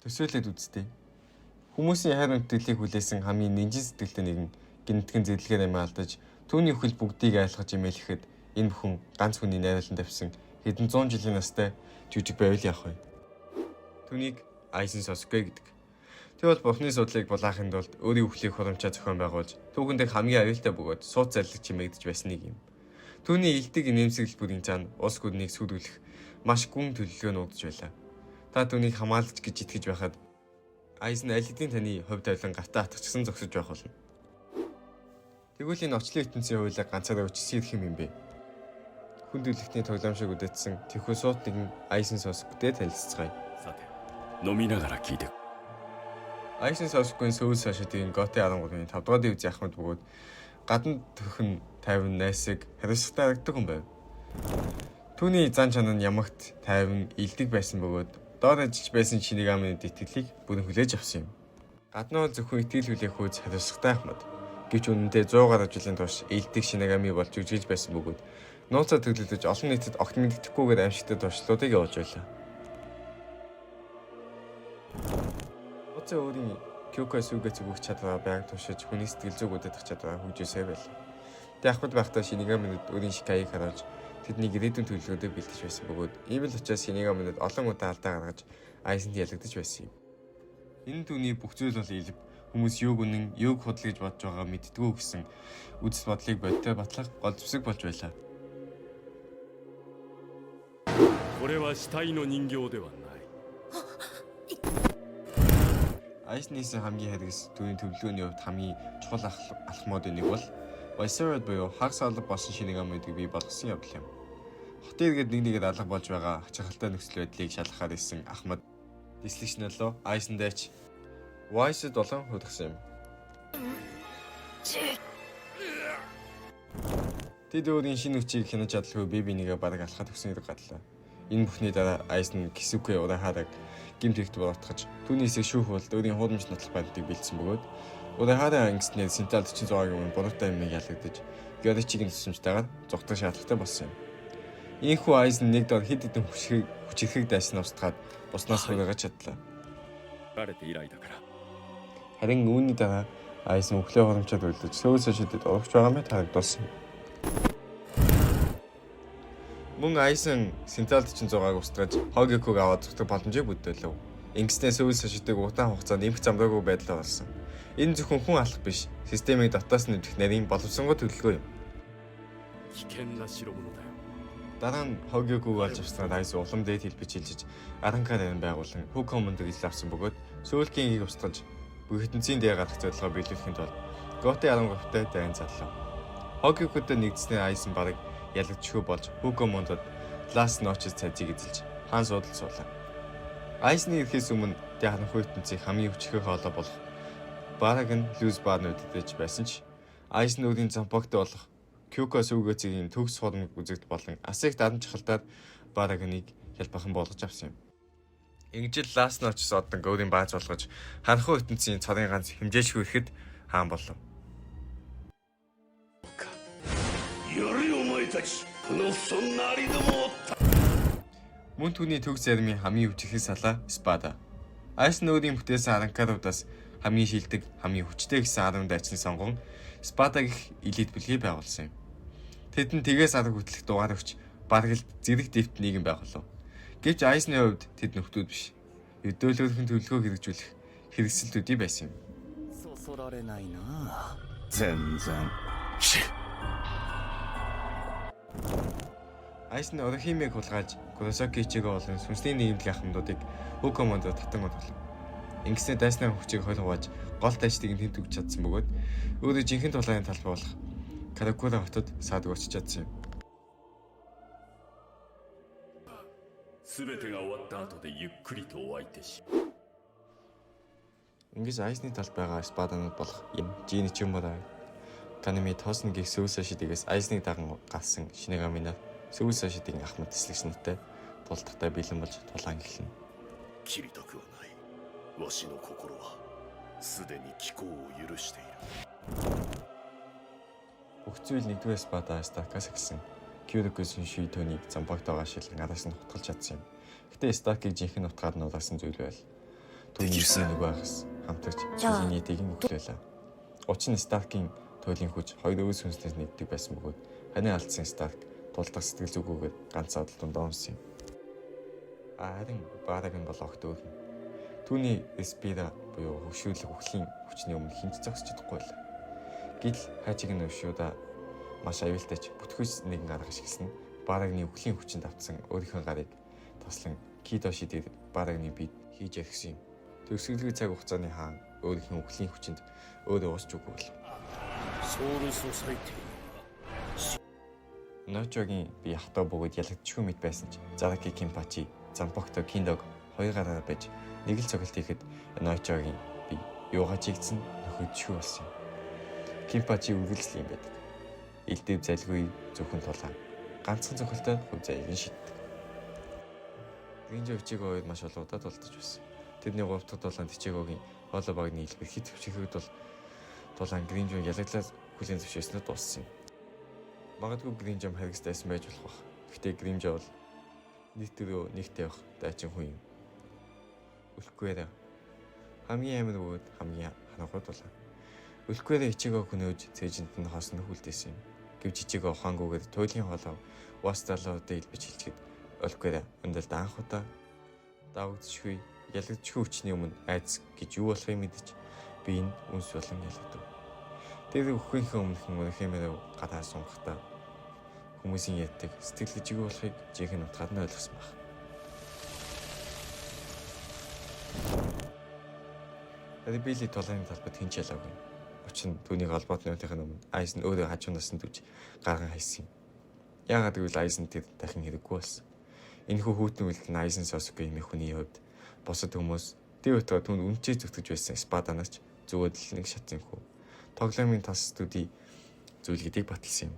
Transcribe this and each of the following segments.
Төсөөлөд үзтээ. Хүмүүсийн хайр үнэтгэлийг хүлээсэн хамгийн нинжин сэтгэлтэй нэгэн гинтгэн зэдлэгээр амиа алдаж түүний өхөл бүгдийг айлгаж имэлэхэд энэ бүхэн ганц хүний найруулан тавьсан хэдэн зуун жилийн настай жижиг байвал явах вэ? Түүнийг Айзен Соске гэдэг. Тэгвэл бурхны судлыг булаахын тулд өөрийн өхлийг хурамчаа зохион байгуулж түүхэндээ хамгийн аюултай бөгөөд сууд зарлиг чимээгдэж байсан нэг юм. Түүний илдэг нэмсэгэл бүрийн цаана улс гүрнийг сүрүүлэх маш гүн төлөвлөгөө нүүдэж байлаа. Та түүнийг хамгаалж гэж итгэж байхад Айзен аль хэдийн таны хувь тавилан гартаа атгачсан зогсож байх болно. Тэгвэл энэ очлын ертөнцийн хуулийг ганцаараа өчсөн ирэх юм бэ? Хүн төлөвлөлтний тоглоом шиг үдэтсэн тэхүү сууд нэгэн Айзен Сосектэй танилццгаая. Айзен Сосекийн Сөүл Сошидын Готе 13-ны 5 дугаар дивизийн ахмад бөгөөд гадна төхөн 50 найсыг хариуцлагатай харагдаг хүн байв. Түүний зан чанар нь ямагт тайван илдэг байсан бөгөөд доор ажиллаж байсан Шинигамийн итгэлийг бүрэн хүлээж авсан юм. Гаднаа бол зөвхөн итгэл хүлээх хүйц хариуцлагатай ахмад. Гэвч үнэндээ 100 гаруй жилийн турш илдэг Шинигами болж үжиглэж байсан бөгөөд нууцаар төлөвлөж олон нийтэд огт мэддэхгүйгээр аимшигтай туршилтуудыг явуулж байлаа. Оцоо өөрийн Кёко Сүгэц өгөх чадвараа байнга туршиж хүний сэтгэл зүг удирдах чадвараа хөгжүүлсэй байлаа. Тэг ахмад байхдаа Шинигаминууд өөрийн Шикаийг харуулж тэдний ирээдүйн төлөвлөгөөдөд бэлдэж байсан бөгөөд ийм л учраас Шинигаминууд олон удаа алдаа гаргаж Айзенд ялагдаж байсан юм. Энэ түүний бүх зүйл бол илв хүмүүс юуг үнэн, юуг худал гэж бодож байгаа мэддгүү гэсэн үзэл бодлыг бодтой батлах гол зэвсэг болж байлаа. Айзнис хамгийн харгас түүний төлөвлөгөөний хувьд хамгийн чухал алхмуудын нэг бол Вайсерод буюу хагас алга болсон Шинигамидыг бий болгосон явдал юм. Хотын иргэд нэг нэгээр алга болж байгаа хачирхалтай нөхцөл байдлыг шалгахаар ирсэн ахмад дислэгч нөлөө Айзендайч Вайсд болон худагсан юм. Тэд өөрийн шинэ хүчийг хянаж чадлагүй бие бинийгээ бараг алхахад өгсөн хэрэг гадлаа. Энэ бүхний дараа Айзен Кисүкэ Урахараг гэмт хэрэгт буруутгаж түүний эсрэг шүүх болд өөрийн хуудамж нотлох байдлыг бэлдсэн бөгөөд Урахараа ангиснээр Сентал 46-гийн буруутай юмыг ялагдаж Гёричигийн тусламжтайгаар зогтох шаардлагатай болсон юм. Ийхүү Айзен нэг дор хэд хэдэн хүчирхэг дайсан устгаад буснаас хөргөж чадлаа. Харин үүний дараа Айзен өглөө хурамчаад үлдэж Сөүл Сошидэд орохч байгаа мэт харагдсан. Мөн Айзен Сентал 46-г устгаж Хогекуг аваад зүгтэх боломжийг бүдүүлв. Ингэснээр Сөүл Сошидэг удаан хугацаанд эмх замраагүй байдлаар болсон. Энэ зөвхөн хүн алах биш, системийг дотоос нь нэвтрэх нарийн боловсронгуй төлөвлөгөө юм. Дараа нь Хогекуг олж авснаар Айзен улам дээд хэлбэж хилжиж Аранкаар нарийн байгуулан Хукомонд ил авсан бөгөөд Сөүл Кингийг устгаж бүхэтэнцийн дээр гарах зорилгоо биелүүлэхийн тулд Готе 13-тай дайн зарлав. Хогекудад нэгдснээр Айзен бараг ялагдчихгүй болж Хукомондод Лас Ночес цайзыг эзэлж хаан суудалд суулаа. Айзны ирэхээс өмнө Яханхуй ертөнцийн хамгийн хүчрхэг хоолой болох Бараг нь Люс Барн үддэж байсан ч Айзен өөрийн зампогтой болох Кёко Сүгэцгийн төгс хурмыг үзэгдэл болон асыг дарамт чахалтаар Барагныг хялбархан болгож авсан юм. Ингэж Лас Ночес одон өөрийн бааз болгож Ханхуй ертөнцийн цорын ганц хэмжээшгүй ирэхэд хаан болов. Мөн түүний төгс зармын хамгийн хүчрхэг салаа Спада. Айзен өөрийн бүтээсэн Аранкаруудаас хамгийн шилдэг, хамгийн хүчтэй гэсэн 10 дайчны сонгон Спада гэх элит бүлгийг байгуулсан юм. Тэд нь тгээс арга хөтлөх дугаар өгч бараг л зэрэг дэвт нийгэм байгуулав. Гэвч Айзны хувьд тэд нөхдүүд биш. Өдөөлөөрхөн төлөвлөгөө хэрэгжүүлэх хэрэгсэлтүүдий байсан юм. Айзен Орохимиг хулгайлж Куросаки Ичиго болон сүнсний нийгэмлэгийн ахмадуудыг Хукомондо татан оруулав. Ингэснээр дайсны хүчийг хол хувааж гол дайчдыг нь тэнт өгч чадсан бөгөөд өөрөө жинхэнэ тулааны талбай болох Каракура хотод саадаг очиж чадсан юм. Ингэж Айзны талд байгаа Спаданууд болох Жин Чимбара, Канеми Тосн гэх Сөүл Сошидигээс Айзныг даган галсан Шинигаминаар Сөүл Сошидийн ахмад тэслэгч нартай тулдахтай бэлэн болж тулаан эхэлнэ. Бүх зүйл нэгдүгээр Спада Стакаас эхэлсэн. Кюрикус ший төнийг зампагтайгаа шилэн араас нь хутгалж чадсан юм. Гэтэ Стакийг жинхэнэ утгаар нь удаасан зүйл байл. түүний нөгөө ахс хамтарч Жилиний өглөөлөө. Учир нь Старкийн туйлын хүч хоёр өвс хүнснээс нэгдэг байсан бөгөөд ханы алдсан Старк тулдах сэтгэл зүгүүгээр ганц адал дундаа унсан юм. Харин Бараг нь болохт өөрнө. Түүний Эспира буюу хөвшүүлэх өхлийн хүчний өмнө хинч зогсож чадахгүй байлаа. Гэл хайчиг нь өвшүүдэ маш аюултайч бүтгэж нэгэн арга ашигласан Барагны өхлийн хүчинд автсан өөрийнхөө гарыг таслан Кидоши дээр Барагны бид хийж ярихсан юм. Төгсгөлгүй цаг хугацааны хаан өөрийнхөө өхлийн хүчинд өөрөө уусч үгүй бол. Ночогийн би хатаа бөгөөд ялагдчихгүй мэт байсан ч Зараки Кимпачи, Зампокто Киндог хоёр гараараа байж нэг л цогцолт хийхэд Ночогийн би юугаа чигдсэн нөхөдчихгүй болсон юм. Кимпачи үргэлжлэл юм байдаг. Илдэв залгүй зөвхөн тулаан. Ганцхан цогцолтой хөв заяг нь шиддэг. Гринжо Ичиго хоёр маш олон удаа тулдаж байсан. Тэдний 3 дахь тулаанд Ичигогийн хоолой багны хэлбэр хит төвчгөөд бол тулаан Гринжо ялаглаад хүлээн зөвшөөрснөд дууссан юм. Магадгүй Гринжо харигстайсан байж болох бах. Гэхдээ Гринжо бол нийтдээ нэгтэй явах дайчин хүн юм. Үлхгээрээ хамгийн амар бөгөөд хамгийн ханагуй тулаан. Үлхгээрээ Ичиго хөнөөж цээжинд нь хоосон хүлдээсэн юм. Гэвч Ичиго ухаангүйгээр туйлын хоолой Уасталуудад илбэж хэлчихэд Үлхгээрээ өндөлд анх удаа давагдчихгүй ялагдчихгүй хүчний өмнө айц гэж юу болохыг мэдэж би энэ үнс болон ялагдав. Тэр өхөхийн өмнөхөн өрхэмээр гадаа сунгахдаа хүмүүсийн яддаг сэтгэл жиг болохыг жинхэнэ утгаар нь ойлгосон баг. Рибили тулааны талбайд хинч ялаагүй. Учир нь түүнийг холбоотны үнтэйхэн өмнө Айс нь өөрөө хажуунаас нь дүж гарган хайсан юм. Яагаад гэвэл Айс нь тэр дахин хэрэггүй болсон. Энэхүү хүүтэн үйлдэл нь Айс Сосуке хэмээх хүний хувьд бусад хүмүүс дэв утгаа түүнд үнчээ зүтгэж байсан Спаданаас ч зүгээр л нэг шат юм хөө. Тоглоомын тас студи зүйл гэдгийг баталсан юм.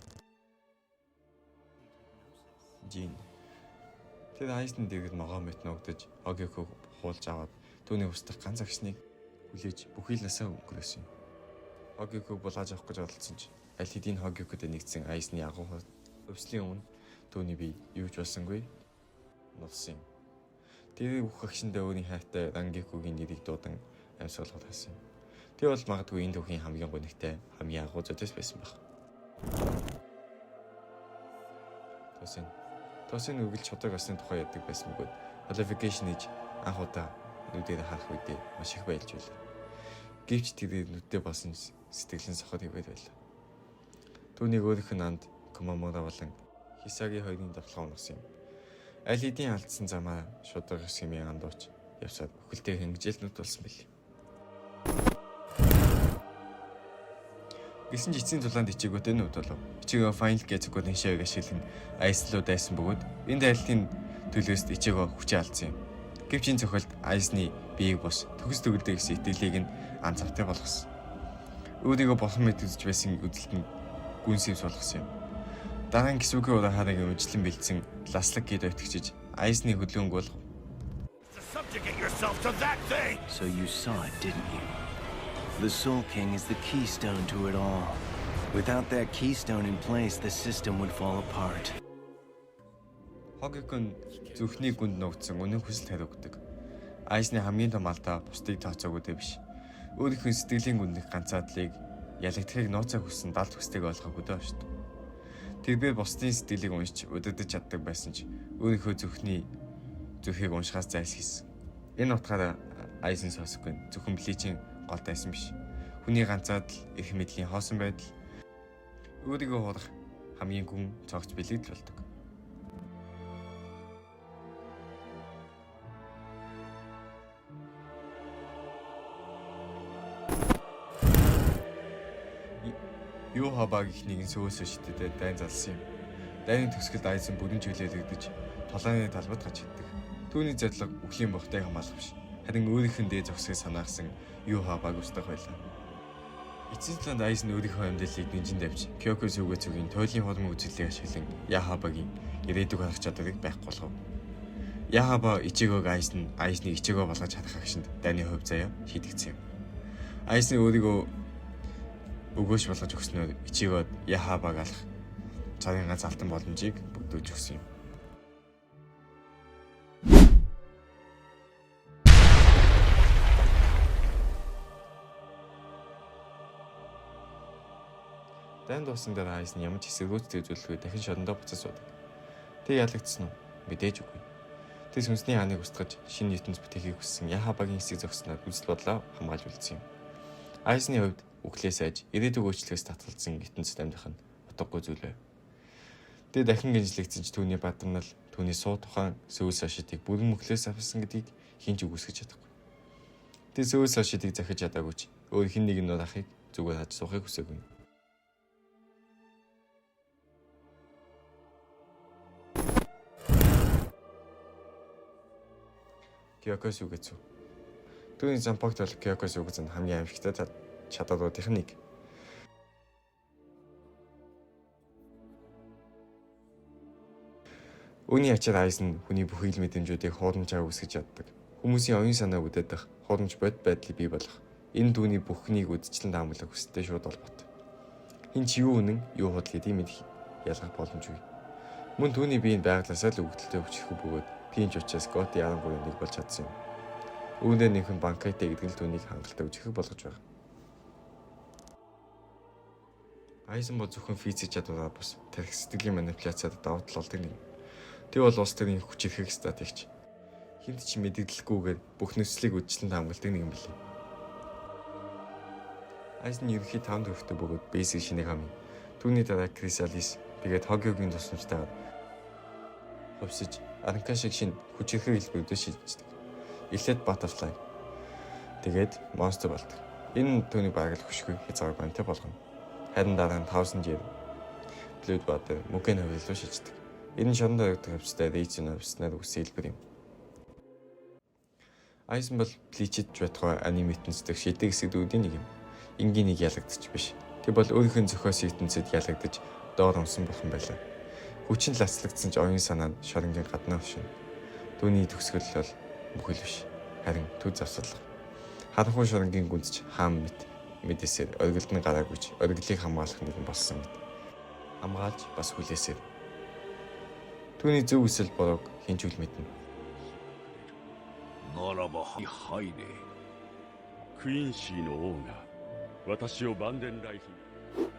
Жин. Тэр Айсны дээгд ногоо мэт ногдож Огёког хуулж аваад түүний устдах ганц агшныг хүлээж бүхий л насаа өнгөрөөсөн юм. Огёког булааж авах гэж оролцсон ч аль хэдийн Огёкод нэгдсэн Айсны агуу өвслийн өмнө түүний бие юу ч болсонгүй нусан юм. Тэр бүх агшиндаа өөрийн хайртай Рангекугийн нэрийг дуудан амьсгалахад хасан юм. Тэр бол магадгүй энэ түүхийн хамгийн гонигтай хамгийн агуу зодис байсан баг. Тосын үргэлж чудаг басны тухай яддаг байсан бөгөөд qualification-ийг анх удаа нүдээр харах үедээ маш их баялж байлаа. Гэвч тэр нүдтэй басан сэтгэлэн соход хэвээр байлаа. Түүнийг өөрийнх нь анд Комомора болон Хисаги хоёрын давталгаа унагсан юм. Аль хэдийн алдсан замаа шударга сэмийн андууч явсаад бүхэлдээ хэнгижээлнүүд болсон байл. Гэсэн ч эцсийн тулаанд Ичиготой нүд болов. Ичиго Final Gate-ийн шавыг ашиглан Айслуу дайсан бөгөөд энэ дайралтын төлөөс Ичиго хүчээ алдсан юм. Гэвч энэ цохилт Айсны биеийг бос төгс төгөлдөө гэсэн итгэлийг нь анзаартай болгосон. Өөрийгөө босон мэт үзэж байсан үдэлтэнд гүнсэвс болгосон юм. Дараа нь Кисуки Урахарыг өмчлөн бэлдсэн ласлаг гээд өтгчиж Айсны хөдөлгөөнг болгов. So you saw it, didn't you? The Soul King is the keystone to it all. Without that keystone in place, the system would fall apart. Хогёкон зүрхний гүнд нуугдсан үнэн хүсэл хариугдаг. Айсны хамгийн том алдаа бусдыг тооцоогүйдээ биш. Өөрийнхөө сэтгэлийн гүндэх ганцаадлыг ялагдахыг нууцаа хүссэн далд хүсдэг ойлгоогүй дөө шүү дээ. Тэрээр бусдын сэтгэлийг уншиж удирдах чаддаг байсан ч өөрийнхөө зүрхийг уншихаас зайлсхийсэн. Энэ утгаараа Айсен Сосуке зөвхөн Бличийн гол дайсан биш. Хүний ганцаадл их мэдлийн хоосон байдал өөрийгөө хурах хамгийн гүн цогц бэлэгдэл болдог. Юхабаг ихнийг сөөсөө шидэд дайн залсан юм. Дайны төгсгөлд Айсен бүрэн чиглэлэгдэж толооны талбад гаж иддэг. Түүний зорилго өхлийн бохтой хамгаалах биш. Харин өөрийнх нь дээд зогсыг санаасан Юхабаг устгах байлаа. Эцсийн талд Айсен өөрийнхөө амьдралыг нэмжин давж Кёко Сүгэцүгийн туйлын хурмын үзүүлэлтийг ашиглан Яхабагийн ирээдүг харах чадварыг байхгүй болгов. Яхаба Ичигог Айсны Ичиго болгож харах агшинд дайны хувь заяа шийдэгдсэн юм. Айсны өөрийгөө өгөөш болгож өгснөөр Ичигод Яхабаг алах царийн ганц алтан боломжийг бүгдүүлж өгсөн юм. Дайн дуусан дээр Айзен ямар ч эсэргүүцтэй үзүүлэлгүй дахин шорондоо буцаж суудаг. Тэг ялагдсан уу? Мэдээж үгүй. Тэс хүнсний хааныг устгаж шинэ ертөнц бүтээхийг хүссэн Яха багийн эсийг зогсноод үзэл бодлоо хамгаалж үлдсэн юм. Айзны хувьд үхлээс айж ирээдүг өөрчлөхөөс татгалзсан ертөнцид амьдрах нь утгагүй зүйл байв. Тэг дахин гинжлэгдсэн ч түүний бадарнал түүний суу тухайн сөвөл сошидыг бүрэн мөхлөөс авсан гэдгийг хинч үгүйсгэж чадахгүй. Тэг сөвөл сошидыг захиж чадаагүй ч өөр хэн нэг нь ахыг зүгээр хаж суухыг хүсээгүй. Кёкос үгэцүү. Түүний зампагт бол Кёкос үгэн хамгийн аимшигтай чадваруудын нэг. Үүний ачаар Айзен хүний бүх ил мэдрэмжүүдийг хуурамчаар үсгэж чаддаг. Хүмүүсийн оюун санаа үдээдэх хуурамч бод байдлыг бий болгох. Энэ түүний бүхнийг үдчилэн таамаглах хүсэлтэй шууд холбоотой. Хин ч юу үнэн, юу худал гэдгийг мэд ялгах боломжгүй. Мөн түүний биеийн байгалаасаа л өвдөлтөд өвчлөх бөгөөд тийм ч учраас Готи 13-ыг болж чадсан юм. Үүнээр нөхөн банкайтай гэдэг л түүнийг хангалттай үжихэг болгож байгаа. Айзен бол зөвхөн физик чадвараар бус тарих сэтгэлийн манипуляцаад давуу тал болдог нэг. Тэг бол улс төрийн хүч ихэх стратегч. Хинт ч мэдээлэлгүйгээр бүх нөхцөлийг үдчилэн таамагладаг нэг юм билээ. Айзен ерөнхий 5 дөрөвтэй бөгөөд бейсик шинийг хамын. Түүний дараа Крисалис тэгээд Хогёгийн тусламжтайгаар хувьсаж Аранка шиг шинэ хүч ихэх хэлбэрүүдээ шийдчихдэг. Эхлээд Butterfly. Тэгээд Monster болдог. Энэ түүний бараг л хөшгүй хязгааргүй болгоно. Харин дараа нь 1000 жил Bloodwater Mugen хөвөлөө шийддэг. Энэ шоронд орогдох хөвстэй Rachel хөвснээр үсэн хэлбэр юм. Айзен бол Bleach-д байтугай аниме ертөнцийн шидэг хэсгүүдийн нэг юм. Ингийн нэг ялагдчих биш. Тэг бол өөрийнхөө зохиос ертөнцид ялагдаж доор унсан бурхан байлаа. Хүчин лацлагдсан ч оюун санаа нь шоронгийн гаднаа шин. Түүний төгсгөл бол бүхэл биш. Харин төв завсарлага. Харанхуй шоронгийн гүнзч хаан мэдэсээр оргилд нь гараагүйч оргилыг хамгаалах нэгэн болсон мэт. Хамгаалж бас хүлээсээр. Түүний зөв үсэл борог хинч үл мэднэ. ならば入れ。クインシーの王が私をバンデンライフに